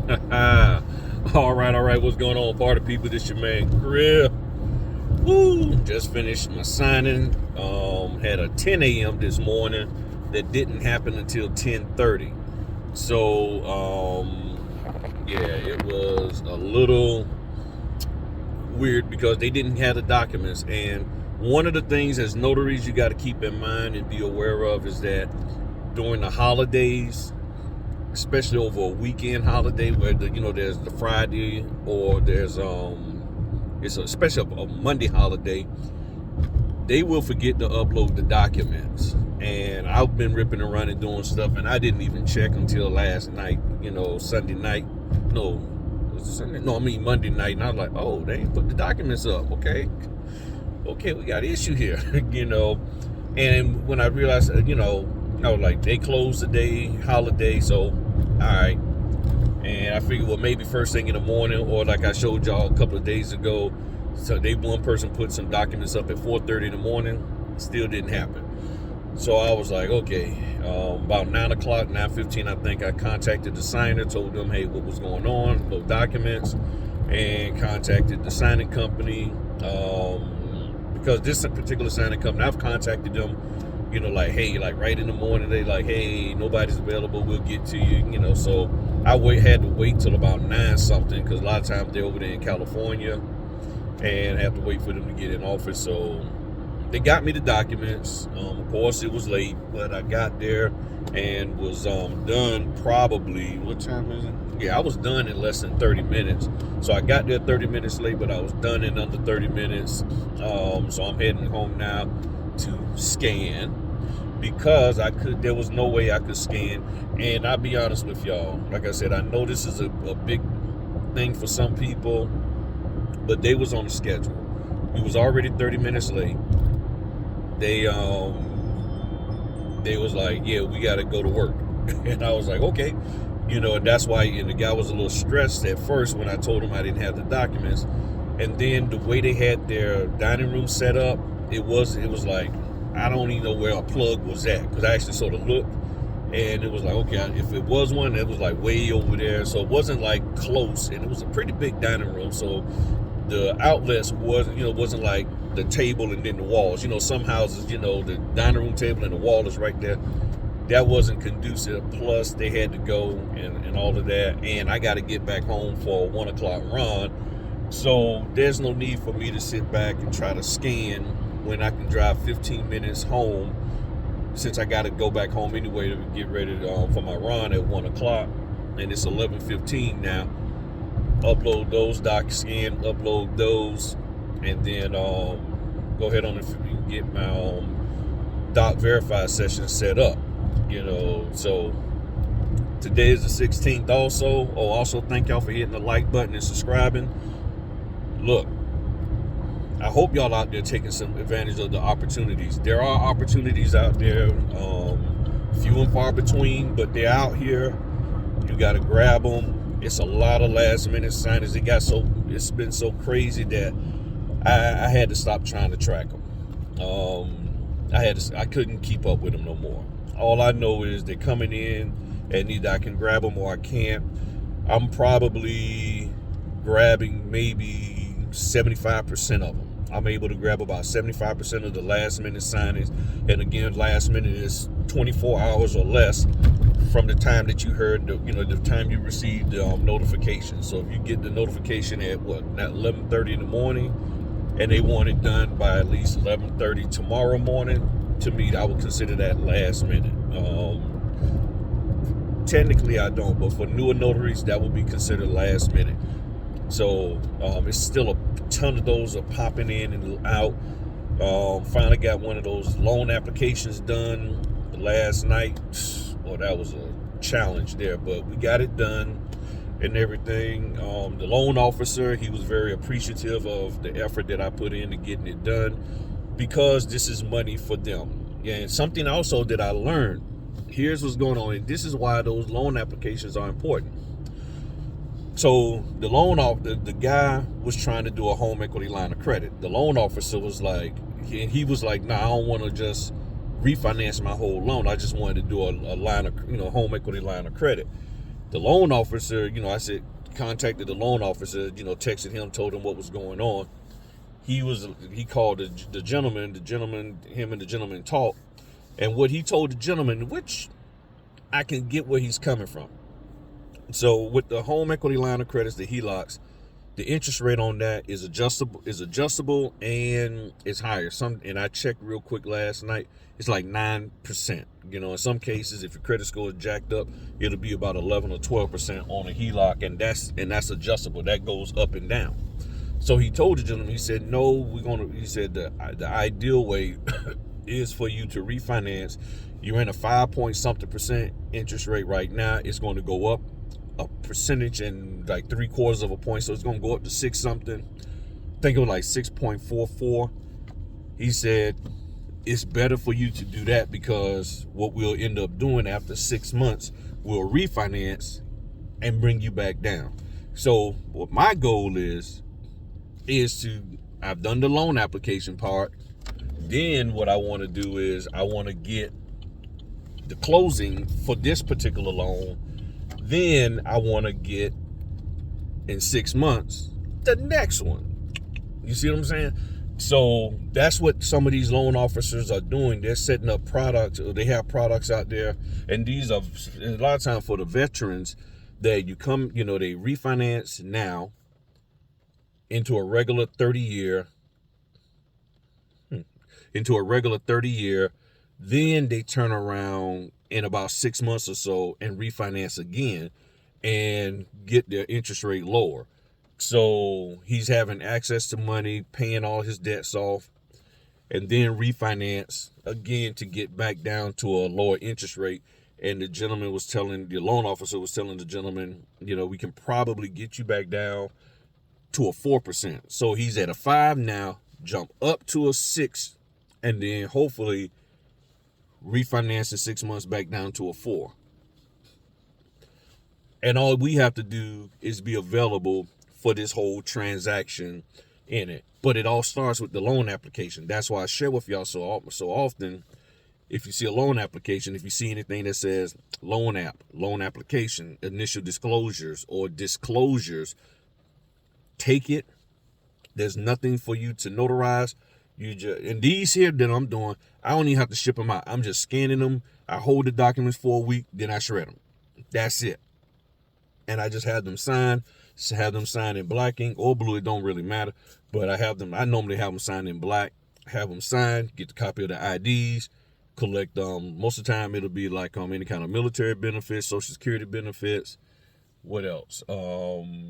All right. What's going on, party people? This your man, Grill. Woo! Just finished my signing. Had a 10 a.m. this morning that didn't happen until 10:30. So, yeah, it was a little weird because they didn't have the documents. And one of the things as notaries you got to keep in mind and be aware of is that during the holidays, especially over a weekend holiday where there's the Friday or there's it's especially a Monday holiday, they will forget to upload the documents. And I've been ripping and running doing stuff, and I didn't even check until last night, Sunday night. No, was it Sunday? No, I mean Monday night, and I was like, oh, they ain't put the documents up. Okay, we got an issue here, And when I realized, I was like, they closed the day, holiday, so all right. And I figured, well, maybe first thing in the morning, or like I showed y'all a couple of days ago, so one person put some documents up at 4:30 in the morning, still didn't happen. So I was like, okay, about 9 o'clock, 9:15, I think I contacted the signer, told them, hey, what was going on, no documents, and contacted the signing company, because this particular signing company, I've contacted them, like, hey, like right in the morning, they like, hey, nobody's available, we'll get to you, so I had to wait till about 9 something, because a lot of times they're over there in California, and have to wait for them to get in office. So they got me the documents. Of course, it was late, but I got there and was done probably, what time is it? Yeah, I was done in less than 30 minutes. So I got there 30 minutes late, but I was done in under 30 minutes. So I'm heading home now to scan, because there was no way I could scan. And I'll be honest with y'all, like I said, I know this is a big thing for some people, but they was on the schedule. We was already 30 minutes late. They was like, yeah, we got to go to work. And I was like, okay. And that's why, and the guy was a little stressed at first when I told him I didn't have the documents. And then the way they had their dining room set up, it was like, I don't even know where a plug was at, because I actually sort of looked, and it was like, okay, if it was one, it was like way over there. So it wasn't like close, and it was a pretty big dining room. So the outlets wasn't like the table and then the walls. Some houses, the dining room table and the wall is right there. That wasn't conducive. Plus, they had to go and all of that, and I got to get back home for a 1 o'clock run. So there's no need for me to sit back and try to scan when I can drive 15 minutes home, since I got to go back home anyway to get ready for my run at 1 o'clock, and it's 11:15 now. Upload those, scan, upload those, and then go ahead on and get my doc verify session set up. So today is the 16th also. Also thank y'all for hitting the like button and subscribing. Look, I hope y'all out there taking some advantage of the opportunities. There are opportunities out there, few and far between, but they're out here. You got to grab them. It's a lot of last minute signings. It's been so crazy that I had to stop trying to track them. I couldn't keep up with them no more. All I know is they're coming in, and either I can grab them or I can't. I'm probably grabbing maybe 75% of them. I'm able to grab about 75% of the last minute signings. And again, last minute is 24 hours or less from the time that you heard, the time you received the notification. So if you get the notification at 11:30 in the morning, and they want it done by at least 11:30 tomorrow morning, to me, I would consider that last minute. Technically, I don't, but for newer notaries, that would be considered last minute. So it's still a ton of those are popping in and out. Finally got one of those loan applications done last night. Well, that was a challenge there, but we got it done and everything. The loan officer, he was very appreciative of the effort that I put into getting it done, because this is money for them. And something also that I learned, here's what's going on, and this is why those loan applications are important. So the guy was trying to do a home equity line of credit. The loan officer was like, he was like, nah, I don't want to just refinance my whole loan. I just wanted to do a line of, home equity line of credit. The loan officer, I said, contacted the loan officer, texted him, told him what was going on. He called the gentleman, him and the gentleman talked. And what he told the gentleman, which I can get where he's coming from. So with the home equity line of credits, the HELOCs, the interest rate on that is adjustable and it's higher. And I checked real quick last night. It's like 9%. In some cases, if your credit score is jacked up, it'll be about 11 or 12% on a HELOC, and that's adjustable. That goes up and down. So he told the gentleman, he said, no, he said the ideal way is for you to refinance. You're in a 5-point-something% interest rate right now. It's going to go up a percentage and like 3/4 of a point. So it's going to go up to 6 something. I think it was like 6.44. He said, it's better for you to do that because what we'll end up doing after 6 months, we'll refinance and bring you back down. So what my goal is I've done the loan application part. Then what I want to do is I want to get the closing for this particular loan. Then I want to get in 6 months the next one. You see what I'm saying? So that's what some of these loan officers are doing. They're setting up products, or they have products out there, and these are a lot of times for the veterans that they refinance now into a regular 30-year, then they turn around in about 6 months or so and refinance again and get their interest rate lower. So he's having access to money, paying all his debts off, and then refinance again to get back down to a lower interest rate. And the loan officer was telling the gentleman, we can probably get you back down to a 4%. So he's at a 5 now, jump up to a 6, and then hopefully refinance in 6 months back down to a 4. And all we have to do is be available for this whole transaction in it. But it all starts with the loan application. That's why I share with y'all so often. If you see a loan application, if you see anything that says loan application, initial disclosures or disclosures, take it. There's nothing for you to notarize. And these here that I'm doing, I don't even have to ship them out. I'm just scanning them. I hold the documents for a week, then I shred them. That's it. And I just have them signed. In black ink or blue. It don't really matter. But I normally have them signed in black. Have them signed. Get the copy of the IDs. Collect most of the time it'll be like any kind of military benefits, Social Security benefits. What else?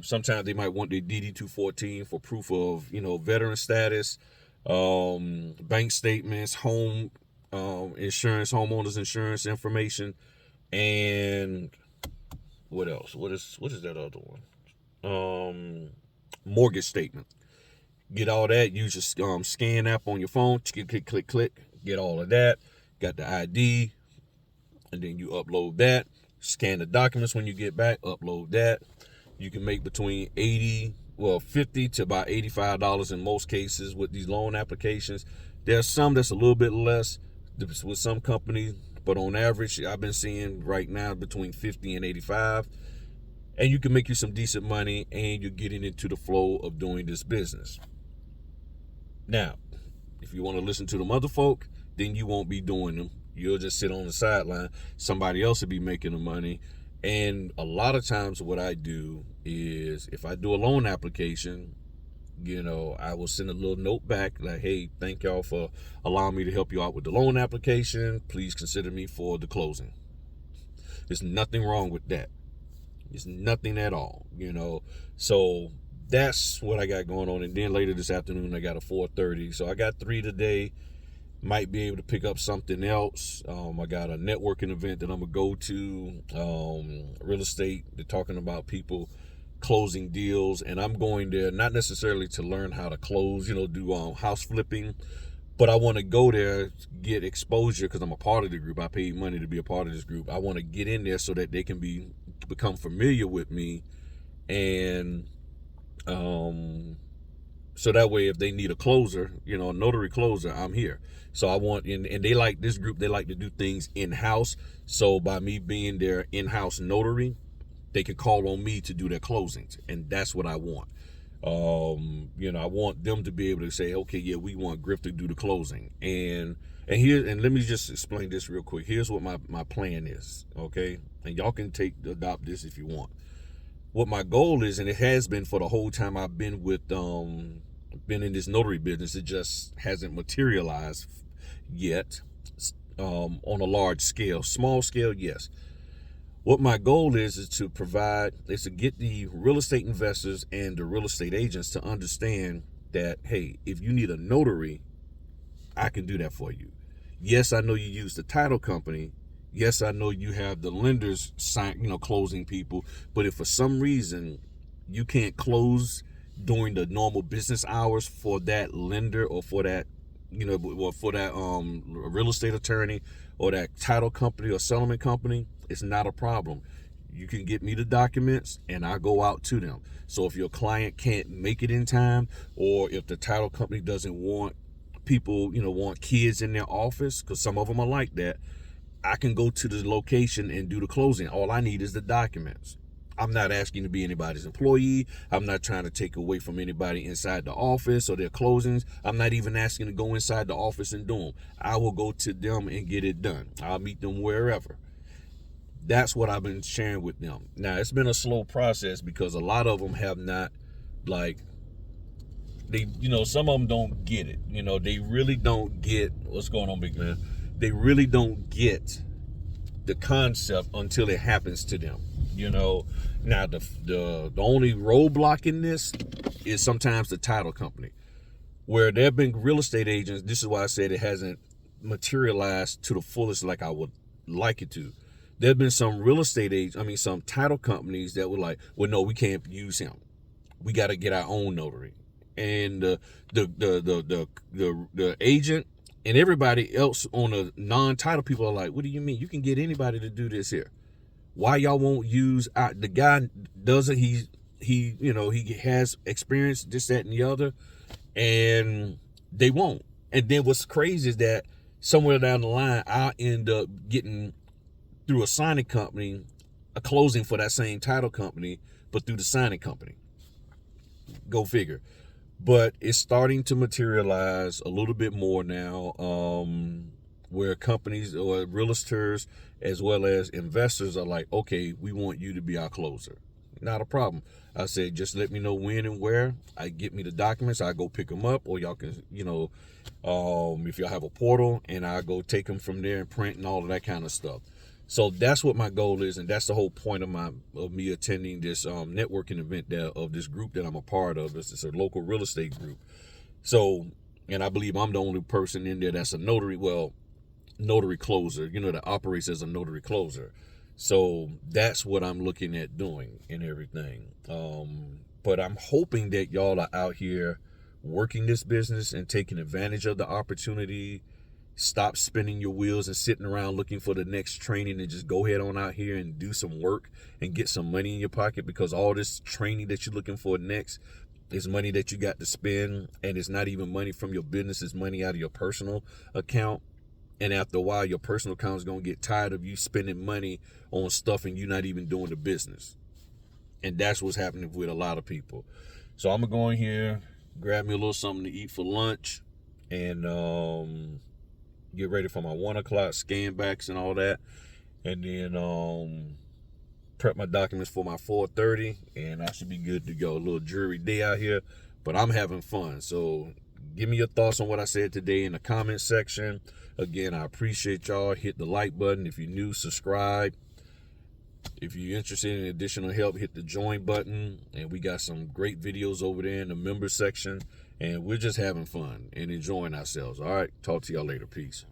Sometimes they might want their DD-214 for proof of veteran status. Bank statements, home insurance, homeowners insurance information, and what else? What is that other one? Mortgage statement. Get all that. Use your scan app on your phone. Click. Get all of that. Got the ID, and then you upload that. Scan the documents when you get back. Upload that. You can make between $50 to about $85 in most cases with these loan applications. There's some that's a little bit less with some companies, but on average, I've been seeing right now between $50 and $85. And you can make you some decent money, and you're getting into the flow of doing this business. Now, if you want to listen to them other folk, then you won't be doing them. You'll just sit on the sideline. Somebody else will be making the money. And a lot of times what I do is if I do a loan application, I will send a little note back like, hey, thank y'all for allowing me to help you out with the loan application. Please consider me for the closing. There's nothing wrong with that. It's nothing at all, So that's what I got going on. And then later this afternoon, I got a 4:30. So I got 3 today. Might be able to pick up something else. I got a networking event that I'm going to go to. Real estate. They're talking about people closing deals. And I'm going there not necessarily to learn how to close, do house flipping. But I want to go there, get exposure, because I'm a part of the group. I paid money to be a part of this group. I want to get in there so that they can become familiar with me, and so that way if they need a closer, a notary closer, I'm here. So I want, and they like this group, they like to do things in-house. So by me being their in-house notary, they can call on me to do their closings, and that's what I want. I want them to be able to say, okay, yeah, we want Griff to do the closing. And let me just explain this real quick. Here's what my plan is, okay? And y'all can adopt this if you want. What my goal is, and it has been for the whole time I've been been in this notary business, it just hasn't materialized yet on a large scale. Small scale, yes. What my goal is to get the real estate investors and the real estate agents to understand that, hey, if you need a notary, I can do that for you. Yes, I know you use the title company. Yes, I know you have the lenders closing people. But if for some reason you can't close during the normal business hours for that lender or for that, real estate attorney or that title company or settlement company, it's not a problem. You can get me the documents and I go out to them. So if your client can't make it in time, or if the title company doesn't want people, want kids in their office, because some of them are like that, I can go to the location and do the closing. All I need is the documents. I'm not asking to be anybody's employee. I'm not trying to take away from anybody inside the office or their closings. I'm not even asking to go inside the office and do them. I will go to them and get it done. I'll meet them wherever. That's what I've been sharing with them. Now, it's been a slow process because a lot of them have not, some of them don't get it. They really don't get what's going on, big man. They really don't get the concept until it happens to them. Now the only roadblock in this is sometimes the title company, where there have been real estate agents. This is why I said it hasn't materialized to the fullest like I would like it to. There have been some real estate agents, some title companies that were like, well, no, we can't use him. We got to get our own notary. And the agent and everybody else on the non-title people are like, what do you mean? You can get anybody to do this here. Why y'all won't use the guy? Doesn't he has experience, this, that, and the other, and they won't. And then what's crazy is that somewhere down the line, I'll end up getting, through a signing company, a closing for that same title company, but through the signing company. Go figure. But it's starting to materialize a little bit more now, where companies or realtors as well as investors are like, okay, we want you to be our closer. Not a problem. I said, just let me know when and where. I get me the documents. I go pick them up, or y'all can, if y'all have a portal, and I go take them from there and print and all of that kind of stuff. So that's what my goal is, and that's the whole point of me attending this networking event of this group that I'm a part of. It's a local real estate group. So, and I believe I'm the only person in there that's a notary closer, that operates as a notary closer. So that's what I'm looking at doing and everything. But I'm hoping that y'all are out here working this business and taking advantage of the opportunity. Stop spinning your wheels and sitting around looking for the next training, and just go ahead on out here and do some work and get some money in your pocket, because all this training that you're looking for next is money that you got to spend, and it's not even money from your business. It's money out of your personal account. And after a while, your personal account is going to get tired of you spending money on stuff and you're not even doing the business. And that's what's happening with a lot of people. So I'm going to go in here, grab me a little something to eat for lunch, and get ready for my 1 o'clock scan backs and all that. And then prep my documents for my 4:30, and I should be good to go. A little dreary day out here, but I'm having fun. So give me your thoughts on what I said today in the comment section. Again, I appreciate y'all. Hit the like button. If you're new, subscribe. If you're interested in additional help, hit the join button. And we got some great videos over there in the member section. And we're just having fun and enjoying ourselves. All right. Talk to y'all later. Peace.